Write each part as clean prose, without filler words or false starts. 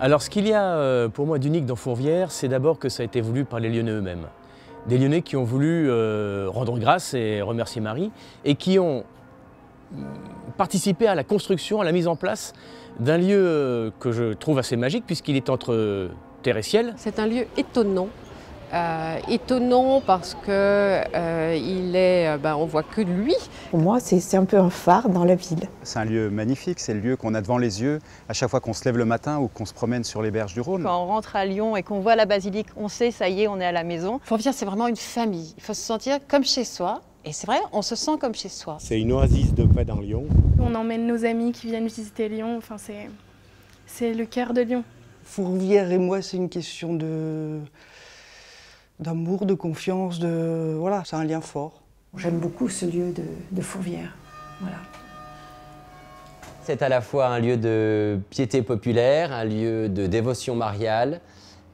Alors ce qu'il y a pour moi d'unique dans Fourvière, c'est d'abord que ça a été voulu par les Lyonnais eux-mêmes. Des Lyonnais qui ont voulu rendre grâce et remercier Marie et qui ont participé à la construction, à la mise en place d'un lieu que je trouve assez magique puisqu'il est entre terre et ciel. C'est un lieu étonnant. Étonnant parce que on voit que lui. Pour moi, c'est un peu un phare dans la ville. C'est un lieu magnifique, c'est le lieu qu'on a devant les yeux à chaque fois qu'on se lève le matin ou qu'on se promène sur les berges du Rhône. Quand on rentre à Lyon et qu'on voit la basilique, on sait, ça y est, on est à la maison. Fourvière, c'est vraiment une famille. Il faut se sentir comme chez soi. Et c'est vrai, on se sent comme chez soi. C'est une oasis de paix dans Lyon. On emmène nos amis qui viennent visiter Lyon. Enfin, c'est le cœur de Lyon. Fourvière et moi, c'est une question d'amour, de confiance, voilà, c'est un lien fort. J'aime beaucoup ce lieu de Fourvière. Voilà. C'est à la fois un lieu de piété populaire, un lieu de dévotion mariale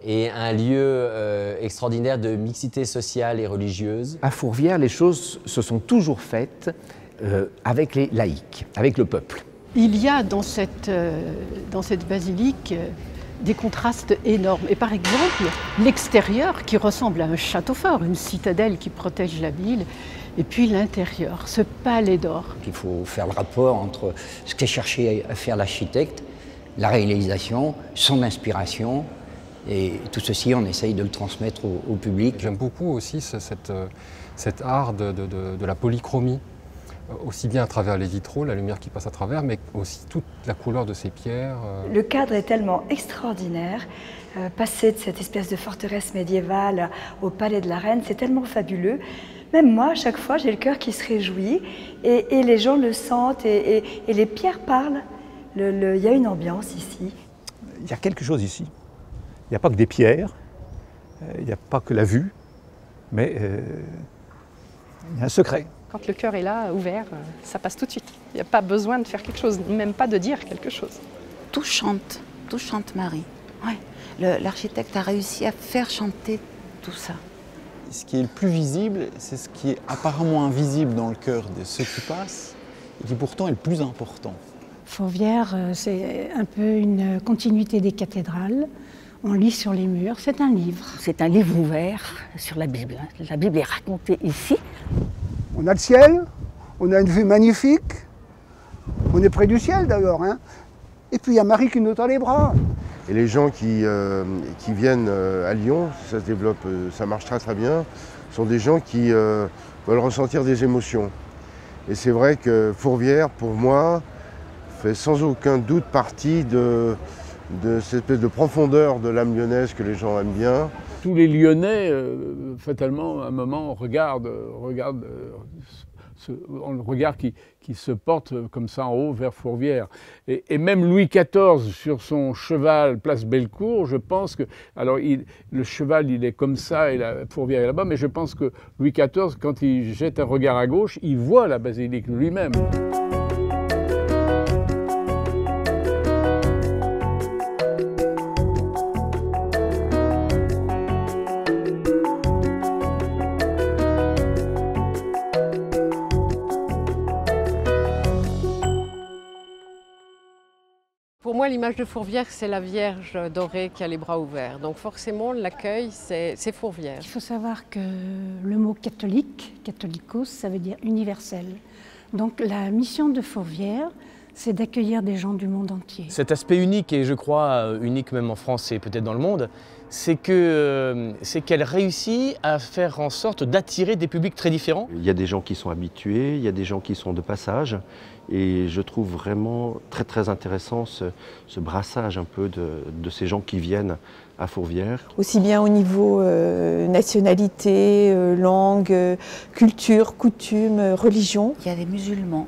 et un lieu extraordinaire de mixité sociale et religieuse. À Fourvière, les choses se sont toujours faites avec les laïcs, avec le peuple. Il y a dans cette basilique des contrastes énormes. Et par exemple, l'extérieur qui ressemble à un château fort, une citadelle qui protège la ville, et puis l'intérieur, ce palais d'or. Il faut faire le rapport entre ce qu'a cherché à faire l'architecte, la réalisation, son inspiration, et tout ceci, on essaye de le transmettre au public. J'aime beaucoup aussi cet art de la polychromie, aussi bien à travers les vitraux, la lumière qui passe à travers, mais aussi toute la couleur de ces pierres. Le cadre est tellement extraordinaire. Passer de cette espèce de forteresse médiévale au palais de la Reine, c'est tellement fabuleux. Même moi, à chaque fois, j'ai le cœur qui se réjouit et les gens le sentent et les pierres parlent. Il y a une ambiance ici. Il y a quelque chose ici. Il n'y a pas que des pierres, il n'y a pas que la vue, mais il y a un secret. Quand le cœur est là, ouvert, ça passe tout de suite. Il n'y a pas besoin de faire quelque chose, même pas de dire quelque chose. Tout chante Marie. Ouais. L'architecte a réussi à faire chanter tout ça. Ce qui est le plus visible, c'est ce qui est apparemment invisible dans le cœur de ceux qui passent, et qui pourtant est le plus important. Fourvière, c'est un peu une continuité des cathédrales. On lit sur les murs, c'est un livre. C'est un livre ouvert sur la Bible. La Bible est racontée ici. On a le ciel, on a une vue magnifique, on est près du ciel d'ailleurs, hein. Et puis il y a Marie qui nous tend les bras. Et les gens qui viennent à Lyon, ça se développe, ça marche très très bien, sont des gens qui veulent ressentir des émotions. Et c'est vrai que Fourvière, pour moi, fait sans aucun doute partie de cette espèce de profondeur de l'âme lyonnaise que les gens aiment bien. Tous les Lyonnais, fatalement, à un moment, regardent le regard qui se porte comme ça en haut vers Fourvière. Et même Louis XIV, sur son cheval place Bellecour, je pense que... Alors, le cheval, il est comme ça, et la Fourvière est là-bas, mais je pense que Louis XIV, quand il jette un regard à gauche, il voit la basilique lui-même. Pour moi, l'image de Fourvière, c'est la Vierge dorée qui a les bras ouverts. Donc forcément, l'accueil, c'est Fourvière. Il faut savoir que le mot catholique, catholicos, ça veut dire universel. Donc la mission de Fourvière, c'est d'accueillir des gens du monde entier. Cet aspect unique, et je crois unique même en France et peut-être dans le monde, c'est qu'elle réussit à faire en sorte d'attirer des publics très différents. Il y a des gens qui sont habitués, il y a des gens qui sont de passage, et je trouve vraiment très intéressant ce brassage un peu de ces gens qui viennent à Fourvière. Aussi bien au niveau nationalité, langue, culture, coutume, religion. Il y a des musulmans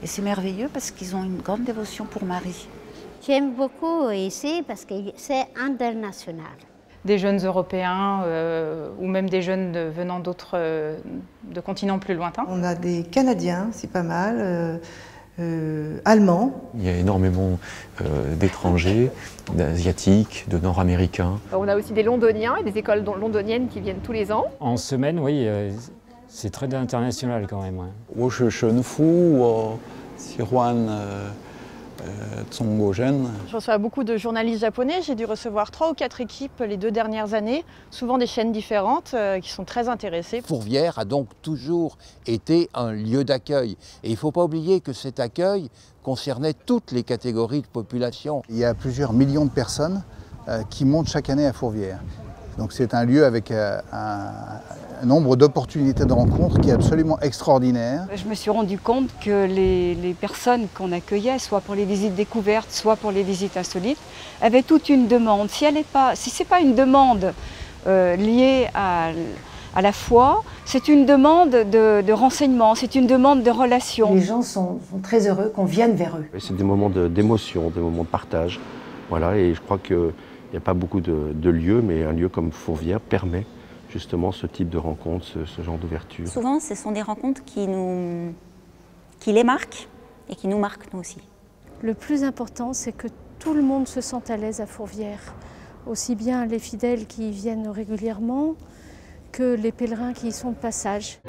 et c'est merveilleux parce qu'ils ont une grande dévotion pour Marie. J'aime beaucoup ici parce que c'est international. Des jeunes Européens ou même des jeunes venant de continents plus lointains. On a des Canadiens, c'est pas mal. Allemands. Il y a énormément d'étrangers, d'Asiatiques, de Nord-Américains. On a aussi des Londoniens et des écoles londoniennes qui viennent tous les ans. En semaine, oui, c'est très international quand même. Ouais. 我是神父，我喜欢 Tsongo-gen. Je reçois beaucoup de journalistes japonais. J'ai dû recevoir 3 ou 4 équipes les 2 dernières années, souvent des chaînes différentes qui sont très intéressées. Fourvière a donc toujours été un lieu d'accueil. Et il ne faut pas oublier que cet accueil concernait toutes les catégories de population. Il y a plusieurs millions de personnes qui montent chaque année à Fourvière. Donc c'est un lieu avec un nombre d'opportunités de rencontres qui est absolument extraordinaire. Je me suis rendu compte que les personnes qu'on accueillait, soit pour les visites découvertes, soit pour les visites insolites, avaient toute une demande. Si ce n'est pas une demande liée à la foi, c'est une demande de renseignement, c'est une demande de relation. Les gens sont très heureux qu'on vienne vers eux. C'est des moments d'émotion, des moments de partage. Voilà, et je crois qu'il n'y a pas beaucoup de lieux, mais un lieu comme Fourvière permet justement ce type de rencontre, ce genre d'ouverture. Souvent, ce sont des rencontres qui les marquent et qui nous marquent nous aussi. Le plus important, c'est que tout le monde se sente à l'aise à Fourvière. Aussi bien les fidèles qui y viennent régulièrement que les pèlerins qui y sont de passage.